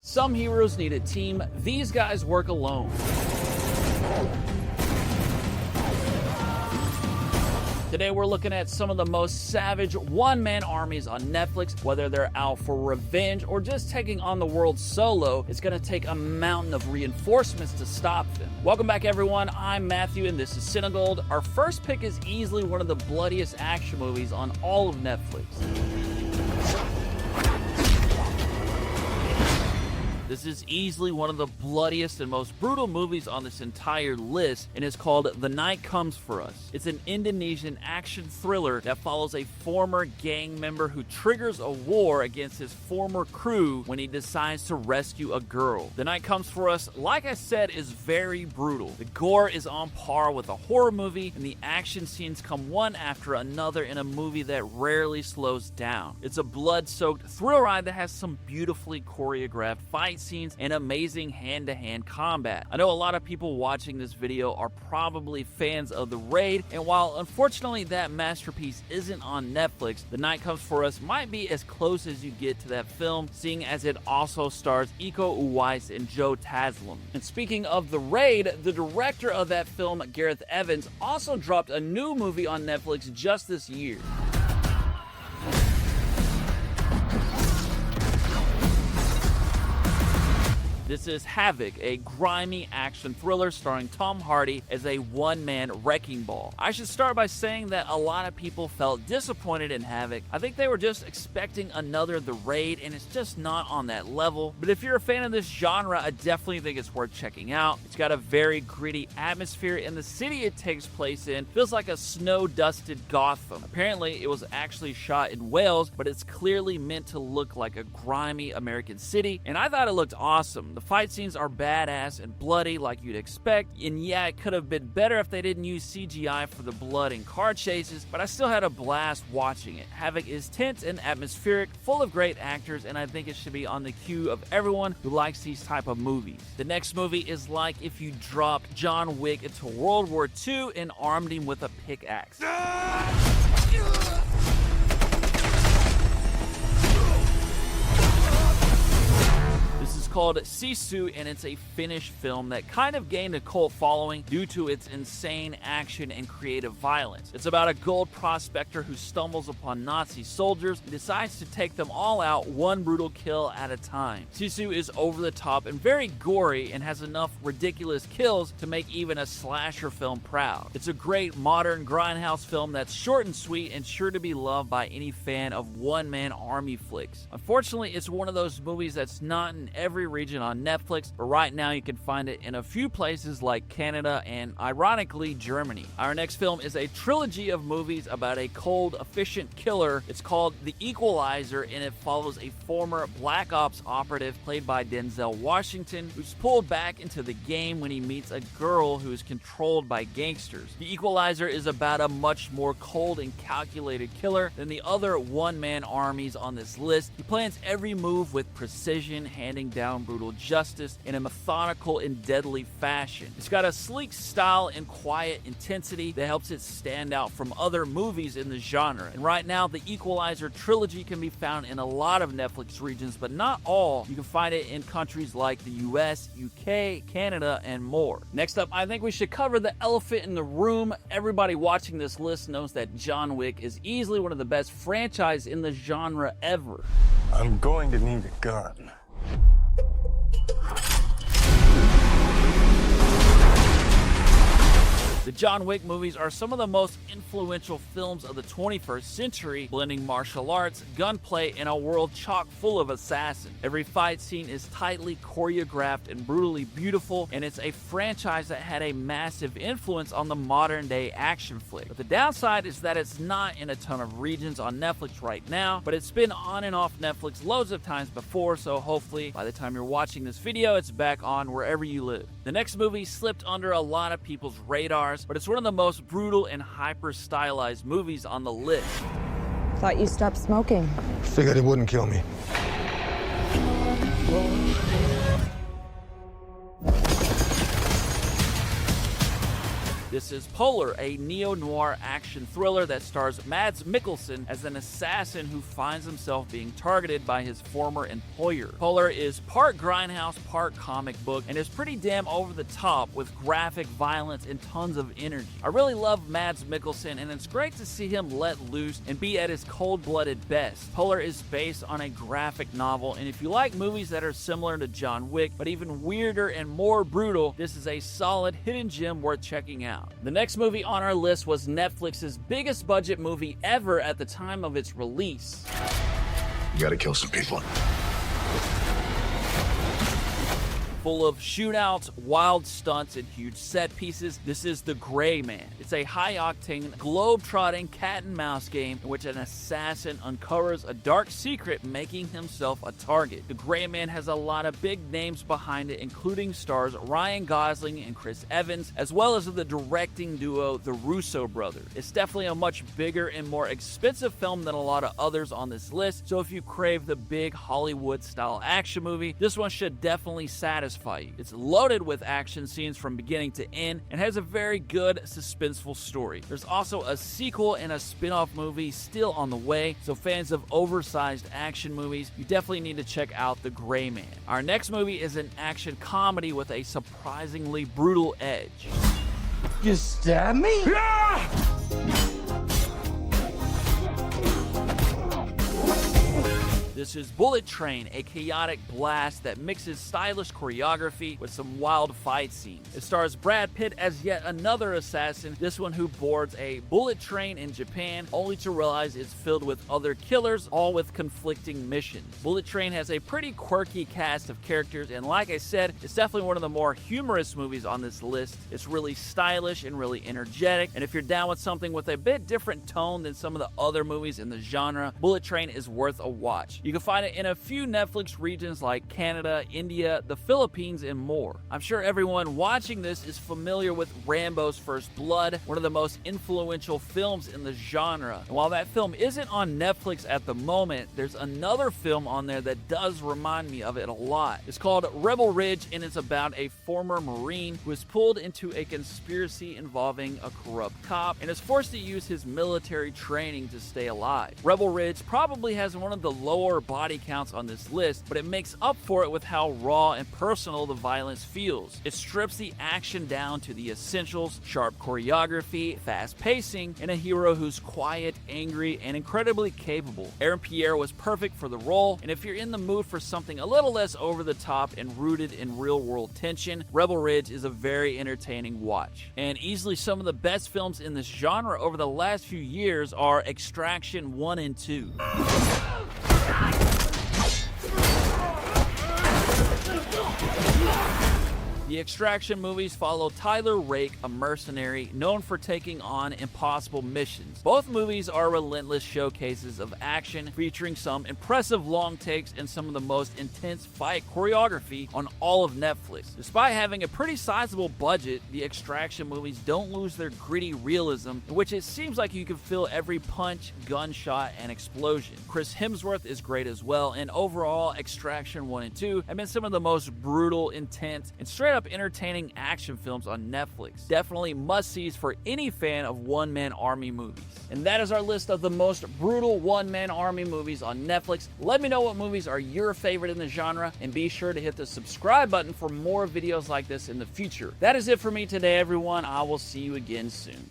Some heroes need a team, these guys work alone. Today we're looking at some of the most savage one-man armies on Netflix. Whether they're out for revenge or just taking on the world solo, it's gonna take a mountain of reinforcements to stop them. Welcome back everyone, I'm Matthew and this is CineGold. Our first pick is easily one of the bloodiest action movies on all of Netflix. This is easily one of the bloodiest and most brutal movies on this entire list, and it's called The Night Comes For Us. It's an Indonesian action thriller that follows a former gang member who triggers a war against his former crew when he decides to rescue a girl. The Night Comes For Us, like I said, is very brutal. The gore is on par with a horror movie, and the action scenes come one after another in a movie that rarely slows down. It's a blood-soaked thrill ride that has some beautifully choreographed fight scenes and amazing hand-to-hand combat. I know a lot of people watching this video are probably fans of The Raid, and while unfortunately that masterpiece isn't on Netflix, The Night Comes For Us might be as close as you get to that film, seeing as it also stars Iko Uwais and Joe Taslim. And speaking of The Raid, the director of that film, Gareth Evans, also dropped a new movie on Netflix just this year. This is Havoc, a grimy action thriller starring Tom Hardy as a one-man wrecking ball. I should start by saying that a lot of people felt disappointed in Havoc. I think they were just expecting another The Raid, and it's just not on that level. But if you're a fan of this genre, I definitely think it's worth checking out. It's got a very gritty atmosphere, and the city it takes place in feels like a snow-dusted Gotham. Apparently, it was actually shot in Wales, but it's clearly meant to look like a grimy American city, and I thought it looked awesome. The fight scenes are badass and bloody like you'd expect, and yeah, it could have been better if they didn't use CGI for the blood and car chases, but I still had a blast watching it. Havoc is tense and atmospheric, full of great actors, and I think it should be on the queue of everyone who likes these type of movies. The next movie is like if you dropped John Wick into World War II and armed him with a pickaxe. Called Sisu, and it's a Finnish film that kind of gained a cult following due to its insane action and creative violence. It's about a gold prospector who stumbles upon Nazi soldiers and decides to take them all out one brutal kill at a time. Sisu is over the top and very gory and has enough ridiculous kills to make even a slasher film proud. It's a great modern grindhouse film that's short and sweet and sure to be loved by any fan of one-man army flicks. Unfortunately, it's one of those movies that's not in every region on Netflix, but right now you can find it in a few places like Canada and, ironically, Germany. Our next film is a trilogy of movies about a cold, efficient killer. It's called The Equalizer, and it follows a former Black Ops operative played by Denzel Washington, who's pulled back into the game when he meets a girl who is controlled by gangsters. The Equalizer is about a much more cold and calculated killer than the other one-man armies on this list. He plans every move with precision, handing down brutal justice in a methodical and deadly fashion. It's got a sleek style and quiet intensity that helps it stand out from other movies in the genre. And right now, the Equalizer trilogy can be found in a lot of Netflix regions, but not all. You can find it in countries like the US, UK, Canada, and more. Next up, I think we should cover the elephant in the room. Everybody watching this list knows that John Wick is easily one of the best franchises in the genre ever. I'm going to need a gun. The John Wick movies are some of the most influential films of the 21st century, blending martial arts, gunplay, and a world chock full of assassins. Every fight scene is tightly choreographed and brutally beautiful, and it's a franchise that had a massive influence on the modern-day action flick. But the downside is that it's not in a ton of regions on Netflix right now, but it's been on and off Netflix loads of times before, so hopefully by the time you're watching this video, it's back on wherever you live. The next movie slipped under a lot of people's radars, but it's one of the most brutal and hyper-stylized movies on the list. Thought you stopped smoking. Figured it wouldn't kill me. This is Polar, a neo-noir action thriller that stars Mads Mikkelsen as an assassin who finds himself being targeted by his former employer. Polar is part grindhouse, part comic book, and is pretty damn over the top with graphic violence and tons of energy. I really love Mads Mikkelsen, and it's great to see him let loose and be at his cold-blooded best. Polar is based on a graphic novel, and if you like movies that are similar to John Wick, but even weirder and more brutal, this is a solid hidden gem worth checking out. The next movie on our list was Netflix's biggest budget movie ever at the time of its release. You gotta kill some people. Full of shootouts, wild stunts, and huge set pieces, this is The Gray Man. It's a high-octane, globe-trotting cat-and-mouse game in which an assassin uncovers a dark secret, making himself a target. The Gray Man has a lot of big names behind it, including stars Ryan Gosling and Chris Evans, as well as the directing duo, the Russo brothers. It's definitely a much bigger and more expensive film than a lot of others on this list, so if you crave the big Hollywood-style action movie, this one should definitely satisfy you. It's loaded with action scenes from beginning to end and has a very good, suspenseful story. There's also a sequel and a spin-off movie still on the way, so fans of oversized action movies, you definitely need to check out The Gray Man. Our next movie is an action comedy with a surprisingly brutal edge. You stab me? This is Bullet Train, a chaotic blast that mixes stylish choreography with some wild fight scenes. It stars Brad Pitt as yet another assassin, this one who boards a bullet train in Japan, only to realize it's filled with other killers, all with conflicting missions. Bullet Train has a pretty quirky cast of characters, and like I said, it's definitely one of the more humorous movies on this list. It's really stylish and really energetic, and if you're down with something with a bit different tone than some of the other movies in the genre, Bullet Train is worth a watch. You can find it in a few Netflix regions like Canada, India, the Philippines, and more. I'm sure everyone watching this is familiar with Rambo's First Blood, one of the most influential films in the genre. And while that film isn't on Netflix at the moment, there's another film on there that does remind me of it a lot. It's called Rebel Ridge, and it's about a former Marine who is pulled into a conspiracy involving a corrupt cop and is forced to use his military training to stay alive. Rebel Ridge probably has one of the lower body counts on this list, but it makes up for it with how raw and personal the violence feels. It strips the action down to the essentials: sharp choreography, fast pacing, and a hero who's quiet, angry, and incredibly capable. Aaron Pierre was perfect for the role, and if you're in the mood for something a little less over the top and rooted in real-world tension, Rebel Ridge is a very entertaining watch. And easily some of the best films in this genre over the last few years are Extraction 1 and 2. The Extraction movies follow Tyler Rake, a mercenary known for taking on impossible missions. Both movies are relentless showcases of action, featuring some impressive long takes and some of the most intense fight choreography on all of Netflix. Despite having a pretty sizable budget, the Extraction movies don't lose their gritty realism, in which it seems like you can feel every punch, gunshot, and explosion. Chris Hemsworth is great as well, and overall, Extraction 1 and 2 have been some of the most brutal, intense, and straight up entertaining action films on Netflix. Definitely must-sees for any fan of one-man army movies. And that is our list of the most brutal one-man army movies on Netflix. Let me know what movies are your favorite in the genre, and be sure to hit the subscribe button for more videos like this in the future. That is it for me today, everyone. I will see you again soon.